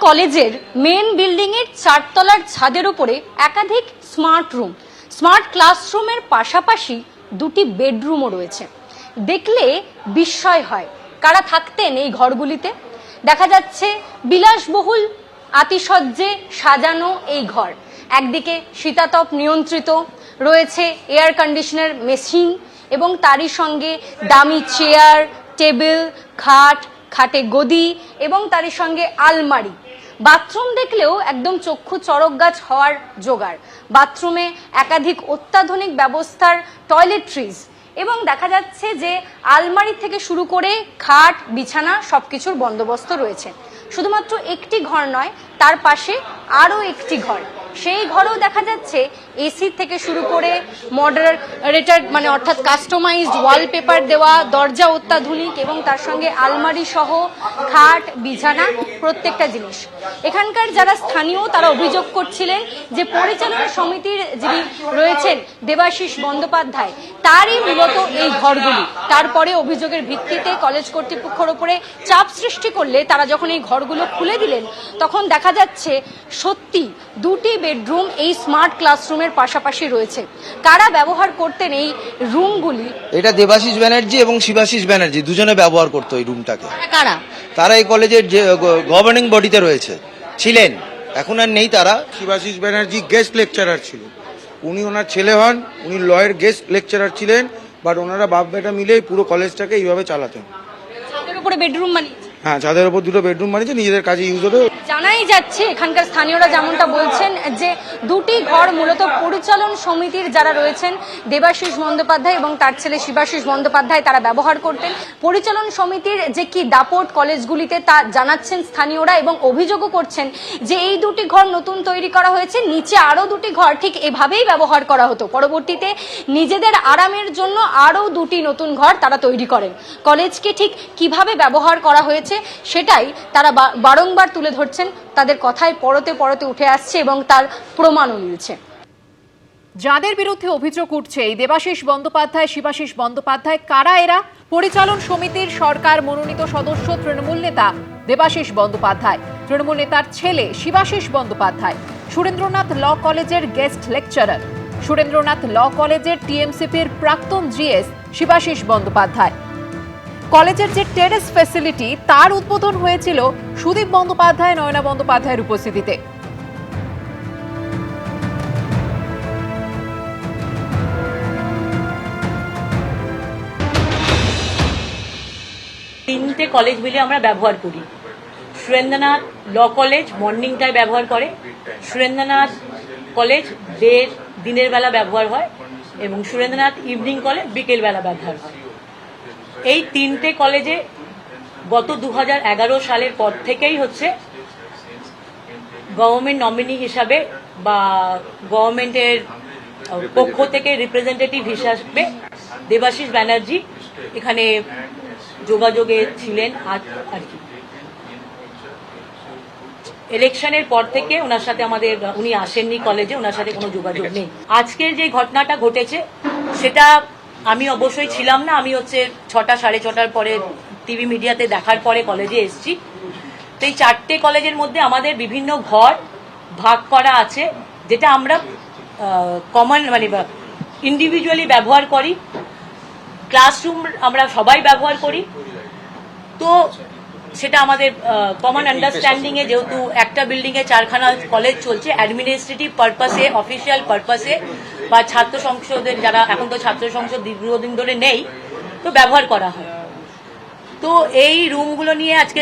কলেজের main building এর 4 তলার ছাদের উপরে একাধিক স্মার্ট রুম, স্মার্ট ক্লাসরুমের পাশাপাশি দুটি বেডরুমও রয়েছে। দেখলে বিস্ময় হয় কারা থাকতেন এই ঘরগুলিতে। দেখা যাচ্ছে বিলাসবহুল আতিশয্যে সাজানো এই ঘর। একদিকে শীতাতপ নিয়ন্ত্রিত, রয়েছে এয়ার কন্ডিশনার মেশিন এবং তারই সঙ্গে দামি চেয়ার, টেবিল, খাট, খাটে গদি এবং তারই সঙ্গে আলমারি। বাথরুম দেখলেও একদম চক্ষু চড়ক গাছ হওয়ার জোগাড়। বাথরুমে একাধিক অত্যাধুনিক ব্যবস্থার টয়লেট্রিজ এবং দেখা যাচ্ছে যে আলমারি থেকে শুরু করে খাট, বিছানা সবকিছুর বন্দোবস্ত রয়েছে। শুধুমাত্র একটি ঘর নয়, তার পাশে আরও একটি ঘর। সেই ঘরেও দেখা যাচ্ছে এসি থেকে শুরু করে মডারেটেড মানে অর্থাৎ কাস্টমাইজড ওয়ালপেপার দেওয়া, দরজা অত্যাধুনিক এবং তার সঙ্গে আলমারি সহ খাট, বিছানা প্রত্যেকটা জিনিস। এখানকার যারা স্থানীয় তারা অভিযোগ করছিলেন যে পরিচালনা সমিতির যিনি রয়েছেন দেবাশিস বন্দ্যোপাধ্যায়, তারই মূলত এই ঘরগুলি। তারপরে অভিযোগের ভিত্তিতে কলেজ কর্তৃপক্ষের উপরে চাপ সৃষ্টি করলে তারা যখন এই ঘরগুলো খুলে দিলেন তখন দেখা যাচ্ছে সত্যি দুটি বেডরুম এই স্মার্ট ক্লাসরুমের পাশাপাশি রয়েছে। কারা ব্যবহার করতেন এই রুমগুলি? এটা দেবাশিস ব্যানার্জি এবং শিবাশিস ব্যানার্জি দুজনে ব্যবহার করতো এই রুমটাকে। কারা? তারা এই কলেজের যে গভর্নিং বডিতে রয়েছে, ছিলেন, এখন আর নেই তারা। শিবাশিস ব্যানার্জি গেস্ট লেকচারার ছিল, উনি ওনার ছেলে হন, উনি লয়ের গেস্ট লেকচারার ছিলেন, বাট ওনারা বাপ বেটা মিলে পুরো কলেজটাকে এইভাবে চালাতেন। ছাদের উপরে বেডরুম বানিয়েছে। হ্যাঁ, ছাদের উপর দুটো বেডরুম বানিয়েছে, নিজেদের কাজে ইউজ হতো। জানাই যাচ্ছে এখানকার স্থানীয়রা যেমনটা বলছেন যে দুটি ঘর মূলত পরিচালন সমিতির যারা রয়েছেন দেবাশিস বন্দ্যোপাধ্যায় এবং তার ছেলে শিবাশিস বন্দ্যোপাধ্যায় তারা ব্যবহার করতেন। পরিচালন সমিতির যে কি দাপট কলেজগুলিতে তা জানাচ্ছেন স্থানীয়রা এবং অভিযোগও করছেন যে এই দুটি ঘর নতুন তৈরি করা হয়েছে, নিচে আরও দুটি ঘর ঠিক এভাবেই ব্যবহার করা হতো। পরবর্তীতে নিজেদের আরামের জন্য আরও দুটি নতুন ঘর তারা তৈরি করেন। কলেজকে ঠিক কিভাবে ব্যবহার করা হয়েছে সেটাই তারা বারংবার তুলে ধরছেন, তাদের কথায় পরতে পরতে উঠে আসছে এবং তার প্রমাণও মিলছে। যাদের বিরুদ্ধে অভিযোগ উঠছে এই দেবাশিস বন্দ্যোপাধ্যায়, শিবাশিস বন্দ্যোপাধ্যায়, কারা এরা? পরিচালন সমিতির সরকার মনোনীত সদস্য তৃণমূল নেতা দেবাশিস বন্দ্যোপাধ্যায়, তৃণমূল নেতার ছেলে শিবাশিস বন্দ্যোপাধ্যায়, সুরেন্দ্রনাথ ল কলেজের গেস্ট লেকচারার, সুরেন্দ্রনাথ ল কলেজের টিএমসিপির প্রাক্তন জিএস শিবাশিস বন্দ্যোপাধ্যায়। কলেজের যে টেরেস ফ্যাসিলিটি তার উদ্বোধন হয়েছিল সুদীপ বন্দ্যোপাধ্যায়, নয়না বন্দ্যোপাধ্যায়ের উপস্থিতিতে। তিনটে কলেজ মিলে আমরা ব্যবহার করি। সুরেন্দ্রনাথ ল কলেজ মর্নিংটায় ব্যবহার করে, সুরেন্দ্রনাথ কলেজ দিনের বেলা ব্যবহার হয় এবং সুরেন্দ্রনাথ ইভিনিং কলেজ বিকেলবেলা ব্যবহার হয়। এই তিনটে কলেজে গত 2011 সালের পর থেকেই হচ্ছে গভর্নমেন্ট নমিনি হিসাবে বা গভর্নমেন্টের পক্ষ থেকে রিপ্রেজেন্টেটিভ হিসাবে দেবাশিস ব্যানার্জি এখানে যোগাযোগে ছিলেন। আর কি ইলেকশনের পর থেকে ওনার সাথে উনি আসেননি কলেজে, ওনার সাথে কোনো যোগাযোগ নেই। আজকের যে ঘটনাটা ঘটেছে সেটা আমি অবশ্যই ছিলাম না, আমি হচ্ছে 6টা সাড়ে 6টার পরে টিভি মিডিয়াতে দেখার পরে কলেজে এসেছি। তো এই 4টে কলেজের মধ্যে আমাদের বিভিন্ন ঘর ভাগ করা আছে, যেটা আমরা কমন মানে ইন্ডিভিজুয়ালি ব্যবহার করি। ক্লাসরুম আমরা সবাই ব্যবহার করি। তো সেটা আমাদের কমন আন্ডারস্ট্যান্ডিংয়ে, যেহেতু একটা বিল্ডিংয়ে 4খানা কলেজ চলছে, অ্যাডমিনিস্ট্রেটিভ পারপাসে, অফিসিয়াল পারপাসে বা ছাত্র সংসদের যারা এখন তো ছাত্র সংসদ দীর্ঘদিন ধরে নেই, তো ব্যবহার করা হয়। তো এই রুমগুলো নিয়ে আজকে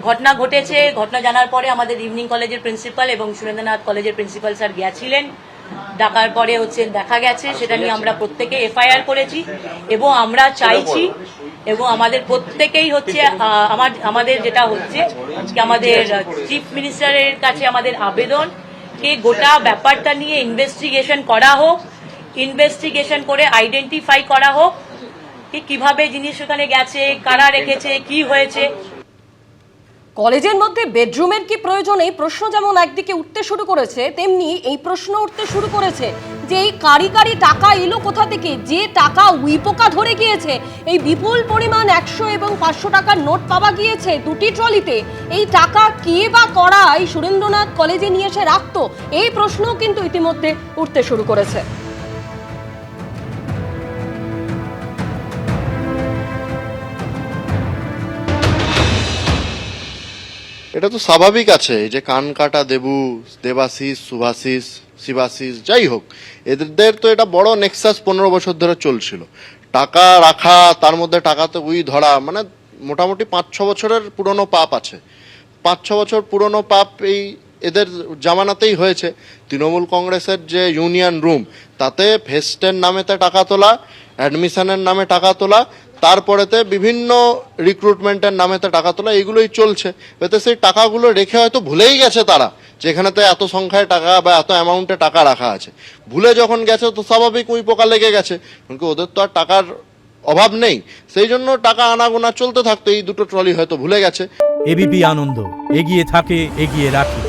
ঘটনা ঘটেছে। ঘটনা জানার পরে আমাদের ইভিনিং কলেজের প্রিন্সিপাল এবং সুরেন্দ্রনাথ কলেজের প্রিন্সিপাল স্যার গিয়েছিলেন। ডাকার পরে হচ্ছে দেখা গেছে, সেটা নিয়ে আমরা প্রত্যেকে এফআইআর করেছি এবং আমরা চাইছি এবং আমাদের প্রত্যেকেই হচ্ছে আমাদের যেটা হচ্ছে কি আমাদের চিফ মিনিস্টারের কাছে আমাদের আবেদন কে গোটা ব্যাপারটা নিয়ে ইনভেস্টিগেশন করা হোক, ইনভেস্টিগেশন করে আইডেন্টিফাই করা হোক কি কিভাবে জিনিস ওখানে গেছে, কারা রেখেছে, কি হয়েছে। কলেজের মধ্যে বেডরুমের কি প্রয়োজন, এই প্রশ্ন যেমন একদিকে উঠতে শুরু করেছে, তেমনি এই প্রশ্ন উঠতে শুরু করেছে যে এই কারি কারি টাকা এলো কোথা থেকে, যে টাকা উইপোকা ধরে গিয়েছে, এই বিপুল পরিমাণ 100 এবং 500 টাকার নোট পাওয়া গিয়েছে দুটি ট্রলিতে, এই টাকা কে বা করা এই সুরেন্দ্রনাথ কলেজে নিয়ে এসে রাখতো, এই প্রশ্নও কিন্তু ইতিমধ্যে উঠতে শুরু করেছে। এটা তো স্বাভাবিক আছে, এই যে কান কাটা দেবু, দেবাশিস, শুভাশিস, শিবাশিস, যাই হোক, এদের তো এটা বড় নেক্সাস 15 বছর ধরে চলছিল। টাকা রাখা, তার মধ্যে টাকাতে উই ধরা, মানে মোটামুটি 5-6 বছরের পুরনো পাপ আছে। 5-6 বছর পুরনো পাপ এই এদের জামানাতেই হয়েছে। তৃণমূল কংগ্রেসের যে ইউনিয়ন রুম, তাতে ফেস্টের নামেতে টাকা তোলা, অ্যাডমিশনের নামে টাকা তোলা, তারপরেতে বিভিন্ন রিক্রুটমেন্টের নামেতে টাকা তোলা, এগুলোই চলছে। এতে সেই টাকাগুলো রেখে হয়তো ভুলেই গেছে তারা, যেখানেতে এত সংখ্যায় টাকা বা এত অ্যামাউন্টে টাকা রাখা আছে। ভুলে যখন গেছে তো স্বাভাবিক উই পোকা লেগে গেছে, কিন্তু ওদের তো আর টাকার অভাব নেই, সেই জন্য টাকা আনাগোনা চলতে থাকতো। এই দুটো ট্রলি হয়তো ভুলে গেছে। এবিপি আনন্দ, এগিয়ে থাকে, এগিয়ে রাখে।